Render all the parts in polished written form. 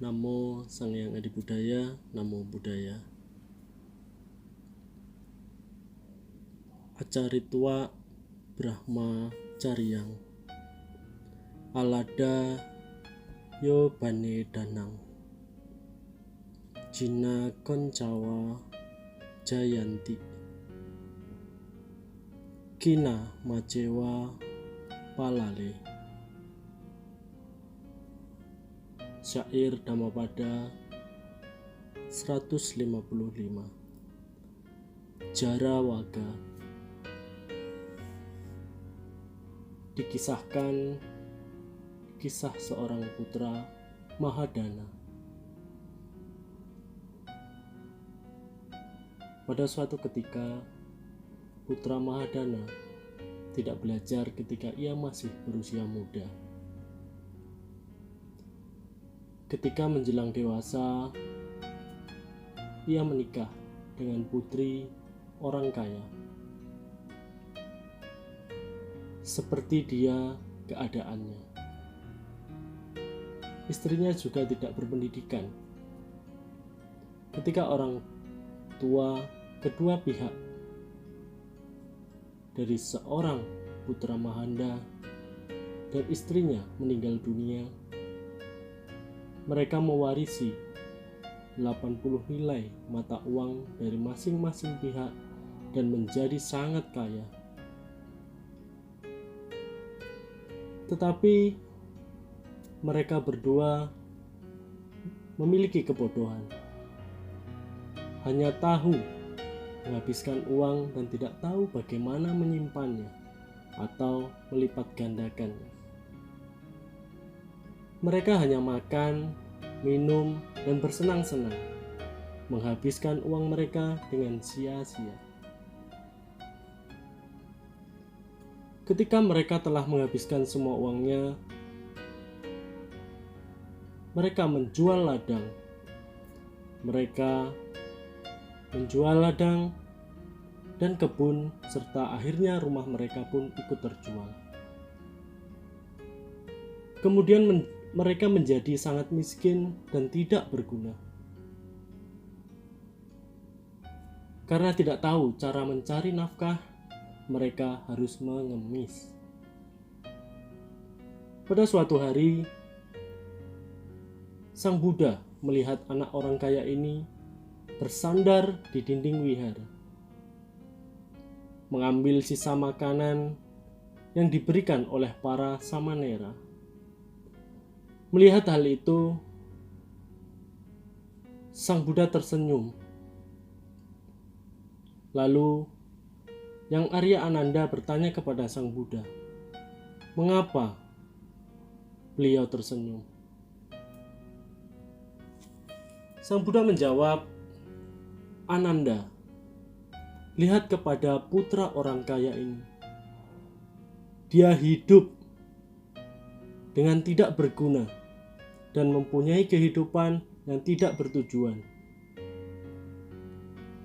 Namo Sang Hyang Adi Budaya, Namo Buddhaya. Acaritwa Brahma Caryang Alada Yo Bane Danang Jina Koncawa Jayanti Kina Macewa Palale. Syair Dhammapada 155. Jarawaga. Dikisahkan kisah seorang putra Mahadana. Pada suatu ketika, putra Mahadana tidak belajar ketika ia masih berusia muda. Ketika menjelang dewasa, ia menikah dengan putri orang kaya. Seperti dia keadaannya. Istrinya juga tidak berpendidikan. Ketika orang tua kedua pihak dari seorang putra Mahanda dan istrinya meninggal dunia, mereka mewarisi 80 nilai mata uang dari masing-masing pihak dan menjadi sangat kaya. Tetapi mereka berdua memiliki kebodohan. Hanya tahu menghabiskan uang dan tidak tahu bagaimana menyimpannya atau melipat gandakannya. Mereka hanya makan, minum, dan bersenang-senang, menghabiskan uang mereka dengan sia-sia. Ketika mereka telah menghabiskan semua uangnya, mereka menjual ladang. Mereka menjual ladang dan kebun, serta akhirnya rumah mereka pun ikut terjual. Kemudian mereka menjadi sangat miskin dan tidak berguna. Karena tidak tahu cara mencari nafkah, mereka harus mengemis. Pada suatu hari, Sang Buddha melihat anak orang kaya ini bersandar di dinding wihara, mengambil sisa makanan yang diberikan oleh para samanera. Melihat hal itu, Sang Buddha tersenyum. Lalu, Yang Arya Ananda bertanya kepada Sang Buddha, "Mengapa beliau tersenyum?" Sang Buddha menjawab, "Ananda, lihat kepada putra orang kaya ini. Dia hidup dengan tidak berguna dan mempunyai kehidupan yang tidak bertujuan.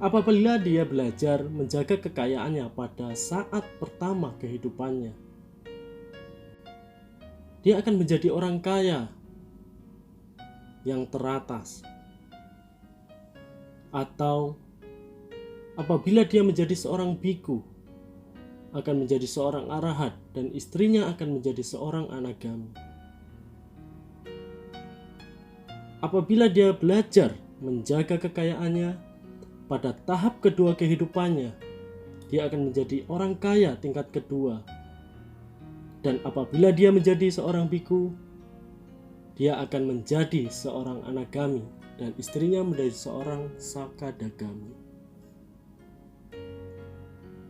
Apabila dia belajar menjaga kekayaannya pada saat pertama kehidupannya, dia akan menjadi orang kaya yang teratas. Atau apabila dia menjadi seorang biku, akan menjadi seorang arahat dan istrinya akan menjadi seorang anagami. Apabila dia belajar menjaga kekayaannya pada tahap kedua kehidupannya, dia akan menjadi orang kaya tingkat kedua. Dan apabila dia menjadi seorang biku, dia akan menjadi seorang anagami dan istrinya menjadi seorang sakadagami.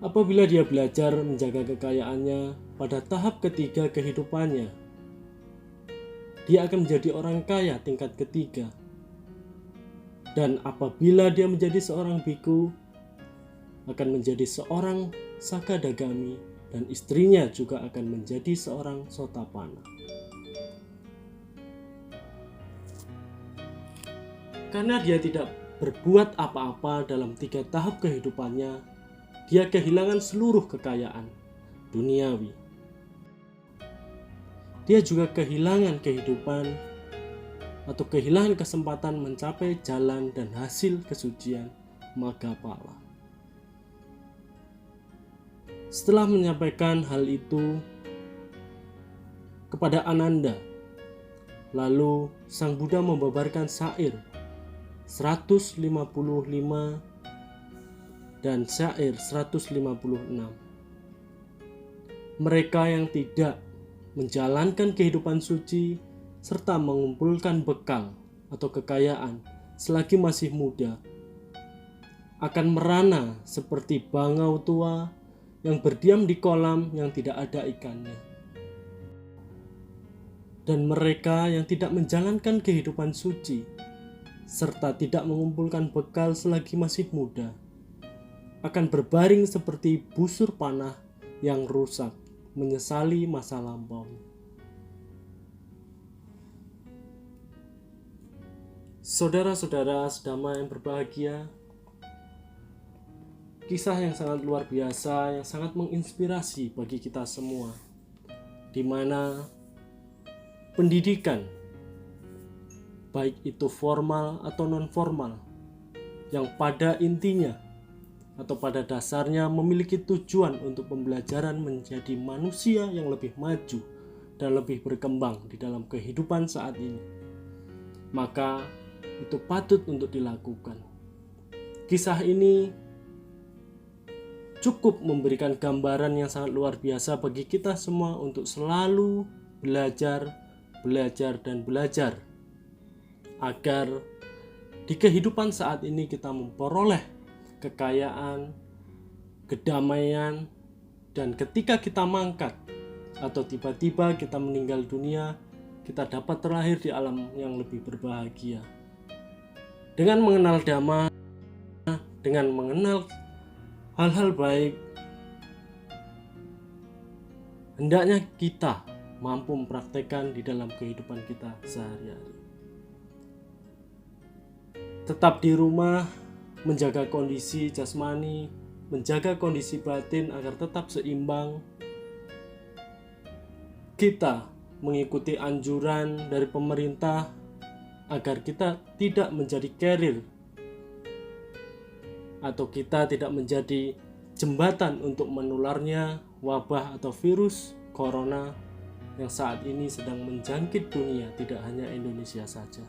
Apabila dia belajar menjaga kekayaannya pada tahap ketiga kehidupannya, dia akan menjadi orang kaya tingkat ketiga. Dan apabila dia menjadi seorang biku, akan menjadi seorang sakadagami dan istrinya juga akan menjadi seorang sotapana. Karena dia tidak berbuat apa-apa dalam 3 tahap kehidupannya, dia kehilangan seluruh kekayaan duniawi. Dia juga kehilangan kehidupan atau kehilangan kesempatan mencapai jalan dan hasil kesucian Magapala. Setelah menyampaikan hal itu kepada Ananda, lalu Sang Buddha membabarkan syair 155 dan syair 156. Mereka yang tidak menjalankan kehidupan suci serta mengumpulkan bekal atau kekayaan selagi masih muda akan merana seperti bangau tua yang berdiam di kolam yang tidak ada ikannya. Dan mereka yang tidak menjalankan kehidupan suci serta tidak mengumpulkan bekal selagi masih muda akan berbaring seperti busur panah yang rusak, menyesali masa lampau. Saudara-saudara sedama yang berbahagia, kisah yang sangat luar biasa, yang sangat menginspirasi bagi kita semua, di mana pendidikan, baik itu formal atau non-formal, yang pada intinya atau pada dasarnya memiliki tujuan untuk pembelajaran menjadi manusia yang lebih maju dan lebih berkembang di dalam kehidupan saat ini, maka itu patut untuk dilakukan. Kisah ini cukup memberikan gambaran yang sangat luar biasa bagi kita semua untuk selalu belajar, dan belajar agar di kehidupan saat ini kita memperoleh kekayaan, kedamaian, dan ketika kita mangkat atau tiba-tiba kita meninggal dunia, kita dapat terlahir di alam yang lebih berbahagia. Dengan mengenal Dhamma, dengan mengenal hal-hal baik, hendaknya kita mampu mempraktekkan di dalam kehidupan kita sehari-hari. Tetap di rumah, menjaga kondisi jasmani, menjaga kondisi batin agar tetap seimbang. Kita mengikuti anjuran dari pemerintah agar kita tidak menjadi carrier atau kita tidak menjadi jembatan untuk menularnya wabah atau virus corona yang saat ini sedang menjangkit dunia, tidak hanya Indonesia saja.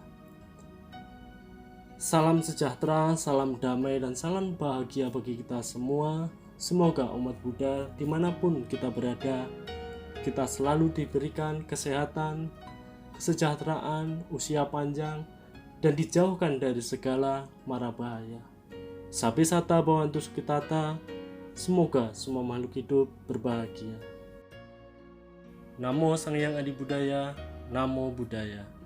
Salam sejahtera, salam damai, dan salam bahagia bagi kita semua. Semoga umat Buddha dimanapun kita berada, kita selalu diberikan kesehatan, kesejahteraan, usia panjang, dan dijauhkan dari segala mara bahaya. Sabe sata bhavantu sukhitata, semoga semua makhluk hidup berbahagia. Namo Sang Hyang Adi Budaya, Namo Buddhaya.